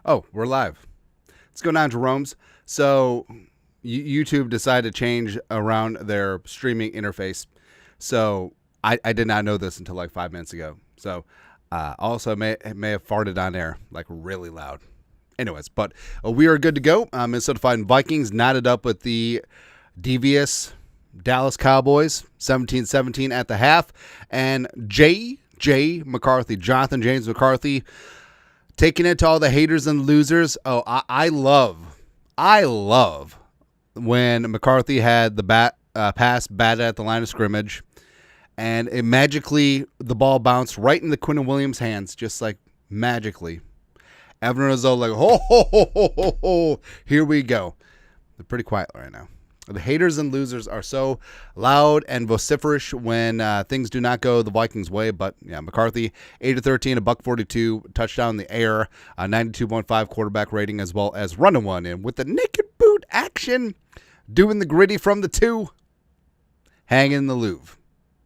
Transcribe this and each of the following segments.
Oh, we're live. Let's go down to Jerome's. So YouTube decided to change around their streaming interface. So I did not know this until like 5 minutes ago. So also may have farted on air like really loud. Anyways, but we are good to go. Minnesota Vikings knotted up with the devious Dallas Cowboys, 17-17 at the half. And Jonathan James McCarthy, taking it to all the haters and losers. Oh, I love when McCarthy had the pass batted at the line of scrimmage, and it magically, the ball bounced right into Quinnen Williams' hands, just like magically. Everyone was all like, ho, here we go. They're pretty quiet right now. The haters and losers are so loud and vociferous when things do not go the Vikings' way. But yeah, McCarthy, 8-13, $142, touchdown in the air, 92.5 quarterback rating, as well as running one in with the naked boot action, doing the gritty from the 2, hanging in the Louvre.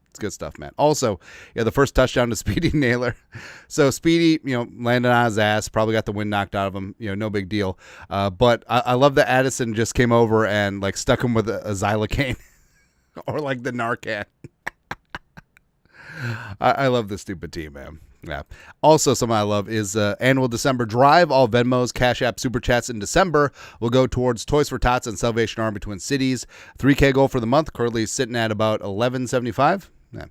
It's good stuff, man. Also, yeah, the first touchdown to Speedy Naylor. So Speedy, landed on his ass, probably got the wind knocked out of him. No big deal. But I love that Addison just came over and like stuck him with a xylocaine or like the Narcan. I love this stupid team, man. Yeah. Also, something I love is annual December drive. All Venmos, Cash App, Super Chats in December will go towards Toys for Tots and Salvation Army Twin Cities. $3K goal for the month. Currently sitting at about $11.75. Yeah.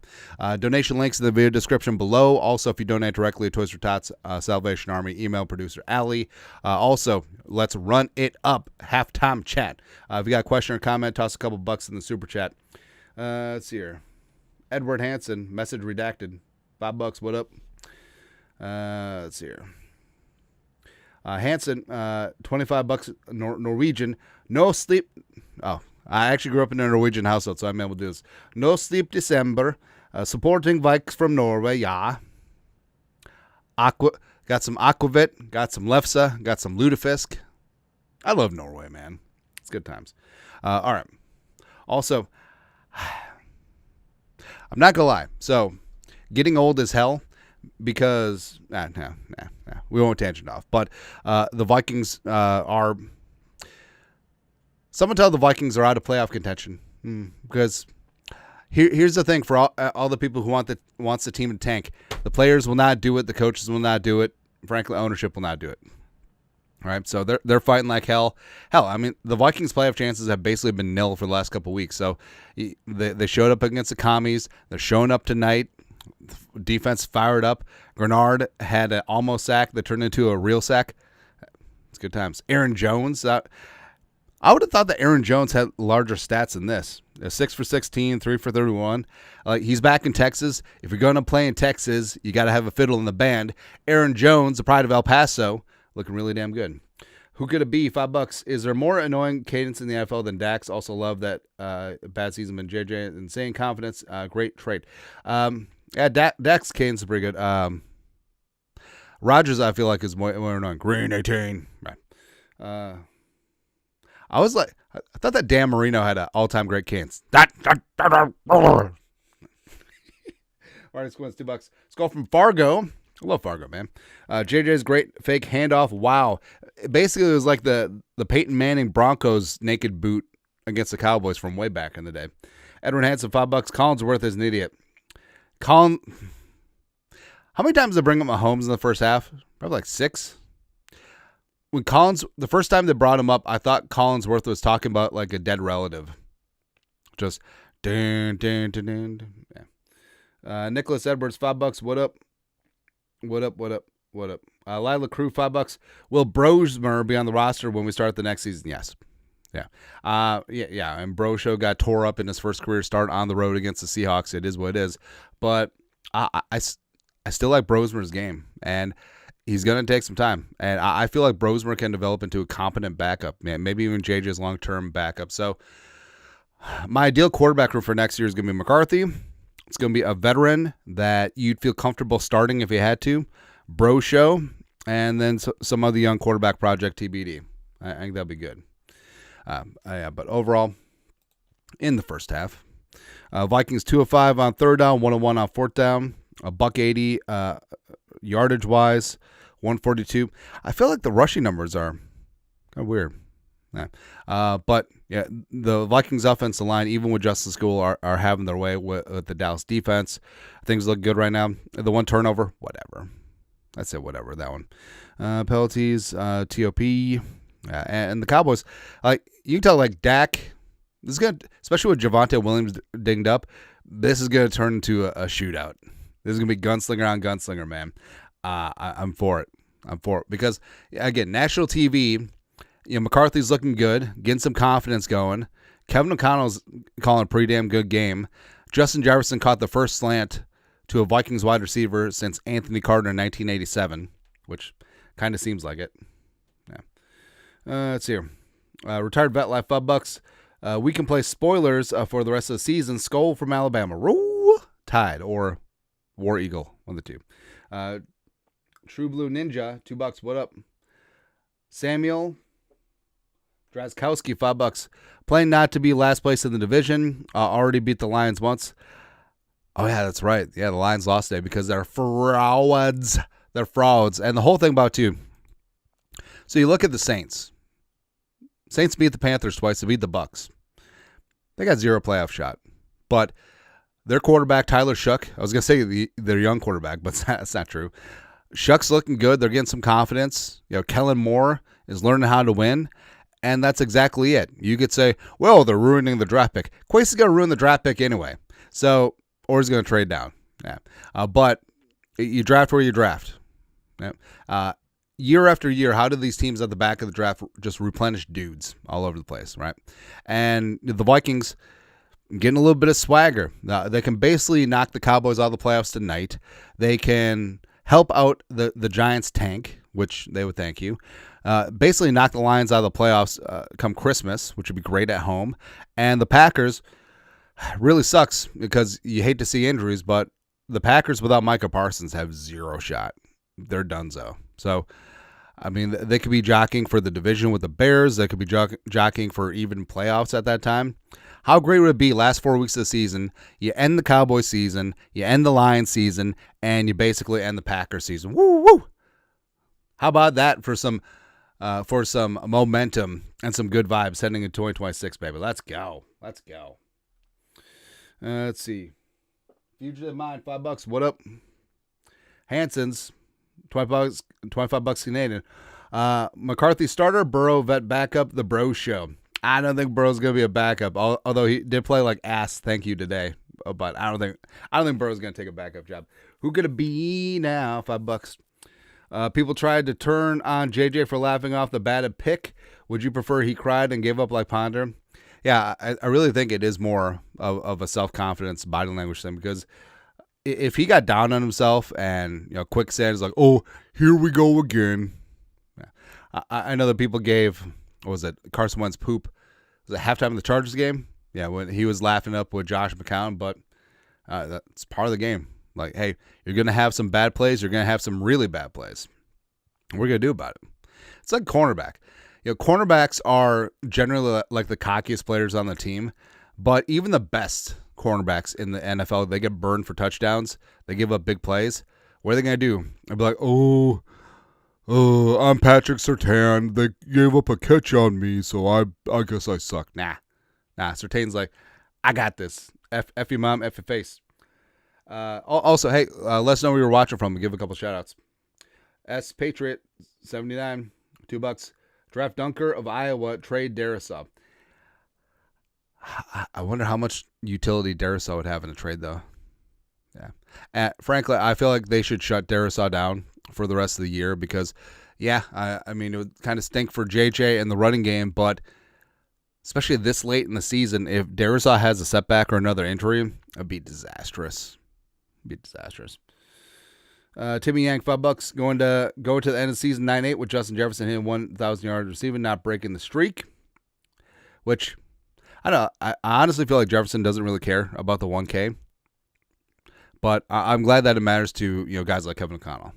Donation links in the video description below. Also, if you donate directly to Toys for Tots, Salvation Army, email producer Allie. Also, let's run it up. Halftime chat. If you got a question or comment, toss a couple bucks in the super chat. Let's see here. Edward Hansen, message redacted. $5, what up? Let's see here. Hansen, $25 Norwegian. No sleep. Oh, I actually grew up in a Norwegian household, so I'm able to do this. No sleep December. Supporting Vikes from Norway, yeah. Got some Aquavit, got some Lefse, got some Lutefisk. I love Norway, man. It's good times. All right. Also, I'm not going to lie. So, getting old as hell because, we won't tangent off. But the Vikings are... Someone tell the Vikings are out of playoff contention because here's the thing for all the people who wants the team to tank. The players will not do it. The coaches will not do it. Frankly, ownership will not do it. All right, so they're fighting like hell. Hell, I mean, the Vikings' playoff chances have basically been nil for the last couple of weeks. So they showed up against the Commies. They're showing up tonight. Defense fired up. Grenard had an almost sack that turned into a real sack. It's good times. Aaron Jones. I would have thought that Aaron Jones had larger stats than this. 6 for 16, 3 for 31. He's back in Texas. If you're going to play in Texas, you got to have a fiddle in the band. Aaron Jones, the pride of El Paso, looking really damn good. Who could it be? $5. Is there more annoying cadence in the NFL than Dax? Also love that bad season been JJ. Insane confidence. Great trade. Dax cadence is pretty good. Rodgers, I feel like, is more annoying. Green 18. Right. I was like, I thought that Dan Marino had an all-time great cadence. All right, let's win $2. Let's go from Fargo. I love Fargo, man. JJ's great fake handoff. Wow. Basically, it was like the Peyton Manning Broncos naked boot against the Cowboys from way back in the day. Edwin Hansen, $5. Collinsworth is an idiot. How many times did they bring up Mahomes in the first half? Probably like 6. When the first time they brought him up, I thought Collinsworth was talking about like a dead relative. Just dun. Yeah. Nicholas Edwards, $5. What up? Lila Crew, $5. Will Brosmer be on the roster when we start the next season? Yes. Yeah. Yeah. And Brosho got tore up in his first career start on the road against the Seahawks. It is what it is. But I still like Brosmer's game. And he's going to take some time. And I feel like Brosmer can develop into a competent backup, man. Maybe even JJ's long-term backup. So my ideal quarterback room for next year is going to be McCarthy. It's going to be a veteran that you'd feel comfortable starting if you had to. Brosho. And then some other young quarterback project TBD. I think that'll be good. But overall, in the first half, Vikings 2 of 5 on third down, 1 of 1 on fourth down, $180 yardage wise. 142. I feel like the rushing numbers are kind of weird. Yeah. But yeah, the Vikings offensive line, even with Justin School, are having their way with the Dallas defense. Things look good right now. The one turnover, whatever. I said whatever, that one. Penalties, TOP, and the Cowboys. You can tell, like, Dak, this is good, especially with Javonte Williams dinged up, this is going to turn into a shootout. This is going to be gunslinger on gunslinger, man. I'm for it. Because, again, national TV, McCarthy's looking good, getting some confidence going. Kevin O'Connell's calling a pretty damn good game. Justin Jefferson caught the first slant to a Vikings wide receiver since Anthony Carter in 1987, which kind of seems like it. Yeah. Let's see here. Retired vet life $5. We can play spoilers for the rest of the season. Skol from Alabama. Roll Tide or War Eagle, one of the two. True Blue Ninja, $2. What up? Samuel Drazkowski, $5. Playing not to be last place in the division. Already beat the Lions once. Oh, yeah, that's right. Yeah, the Lions lost today because they're frauds. They're frauds. And the whole thing about, too. So you look at the Saints. Saints beat the Panthers twice. They beat the Bucks. They got 0 playoff shot. But their quarterback, Tyler Shough, I was going to say their young quarterback, but that's not true. Shuck's looking good. They're getting some confidence. Kellen Moore is learning how to win. And that's exactly it. You could say, well, they're ruining the draft pick. Quase is going to ruin the draft pick anyway. So, or he's going to trade down. Yeah. But you draft where you draft. Yeah. Year after year, how do these teams at the back of the draft just replenish dudes all over the place, right? And the Vikings getting a little bit of swagger. They can basically knock the Cowboys out of the playoffs tonight. They can help out the Giants tank, which they would thank you. Basically knock the Lions out of the playoffs come Christmas, which would be great at home. And the Packers really sucks because you hate to see injuries, but the Packers without Micah Parsons have 0 shot. They're donezo. So, I mean, they could be jockeying for the division with the Bears. They could be jockeying for even playoffs at that time. How great would it be last 4 weeks of the season, you end the Cowboys season, you end the Lions season, and you basically end the Packers season. Woo, woo! How about that for some momentum and some good vibes heading into 2026, baby? Let's go. Let's go. Let's see. Fugitive Mind, $5. What up? Hanson's, $25 Canadian. McCarthy starter, Burrow vet backup, the Bro Show. I don't think Burrow's gonna be a backup, although he did play like ass. Thank you today, but I don't think Burrow's gonna take a backup job. Who could it be now? $5. People tried to turn on JJ for laughing off the batted pick. Would you prefer he cried and gave up like Ponder? Yeah, I really think it is more of a self-confidence body language thing, because if he got down on himself and quicksand is like, oh, here we go again. Yeah. I know that people gave, what was it, Carson Wentz poop. Was it halftime of the Chargers game? Yeah, when he was laughing up with Josh McCown, but that's part of the game. Like, hey, you're going to have some bad plays. You're going to have some really bad plays. What are you going to do about it? It's like cornerback. Cornerbacks are generally like the cockiest players on the team, but even the best cornerbacks in the NFL, they get burned for touchdowns. They give up big plays. What are they going to do? They'll be like, oh, I'm Patrick Surtain. They gave up a catch on me, so I guess I suck. Nah. Surtain's like, I got this. F your mom, F your face. Also, hey, let us know where you're watching from and give a couple shout outs. S Patriot 79, $2. Draft Dunker of Iowa, trade Darisaw. I wonder how much utility Darisaw would have in a trade, though. Yeah. Frankly, I feel like they should shut Darisaw down for the rest of the year because, yeah, I mean, it would kind of stink for JJ and the running game, but especially this late in the season, if Darisaw has a setback or another injury, it'd be disastrous. Timmy Yang, $5. Go to the end of the season 9-8 with Justin Jefferson hitting 1,000 yards receiving, not breaking the streak. Which, I don't know. I honestly feel like Jefferson doesn't really care about the 1K. But I'm glad that it matters to guys like Kevin O'Connell.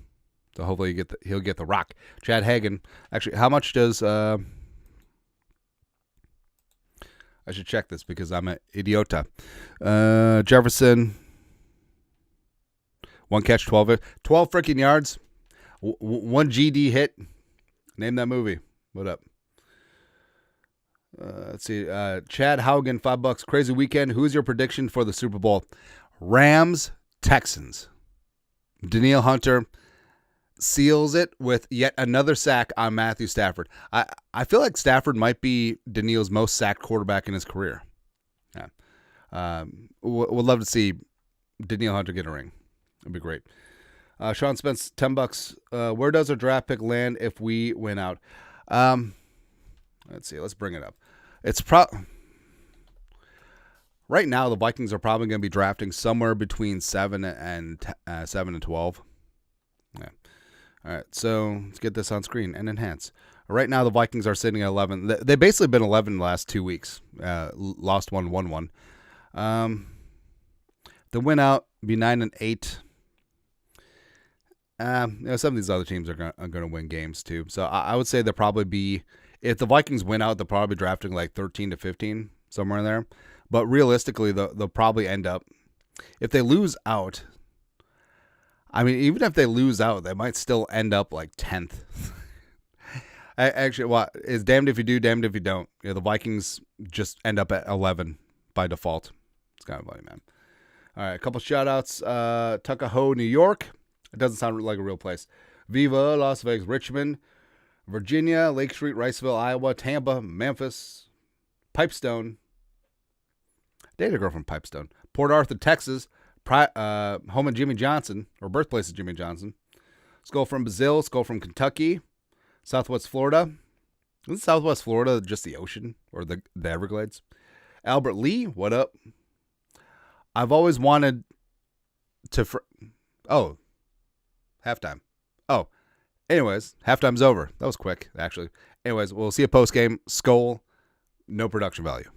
So hopefully he'll get the rock. Chad Hagan. Actually, how much does I should check this because I'm an idiota. Jefferson. 1 catch, 12 freaking yards. One GD hit. Name that movie. What up? Let's see. Chad Haugen, $5. Crazy weekend. Who's your prediction for the Super Bowl? Rams, Texans. Danielle Hunter seals it with yet another sack on Matthew Stafford. I feel like Stafford might be Danielle's most sacked quarterback in his career. Yeah. Would love to see Danielle Hunter get a ring. It'd be great. Sean Spence, $10. Where does our draft pick land if we win out? Let's see. Let's bring it up. It's right now the Vikings are probably going to be drafting somewhere between 7 and 12. Yeah. All right. So let's get this on screen and enhance. Right now the Vikings are sitting at 11. They've basically been 11 the last 2 weeks. Lost one, won one. The win out be 9 and 8. Some of these other teams are going to win games too. So I would say they'll probably be, if the Vikings win out, they'll probably be drafting like 13 to 15, somewhere in there. But realistically, they'll probably end up, if they lose out, I mean, even if they lose out, they might still end up like 10th. Actually, it's damned if you do, damned if you don't. The Vikings just end up at 11 by default. It's kind of funny, man. All right, a couple shout-outs. Tuckahoe, New York. It doesn't sound like a real place. Viva, Las Vegas, Richmond, Virginia, Lake Street, Riceville, Iowa, Tampa, Memphis, Pipestone. Dated a girl from Pipestone. Port Arthur, Texas, home of Jimmy Johnson, or birthplace of Jimmy Johnson. Skull from Brazil, Skull from Kentucky, Southwest Florida. Isn't Southwest Florida just the ocean or the Everglades? Albert Lee, what up? I've always wanted to... halftime. Oh, anyways, halftime's over. That was quick, actually. Anyways, we'll see a post-game. Skull, no production value.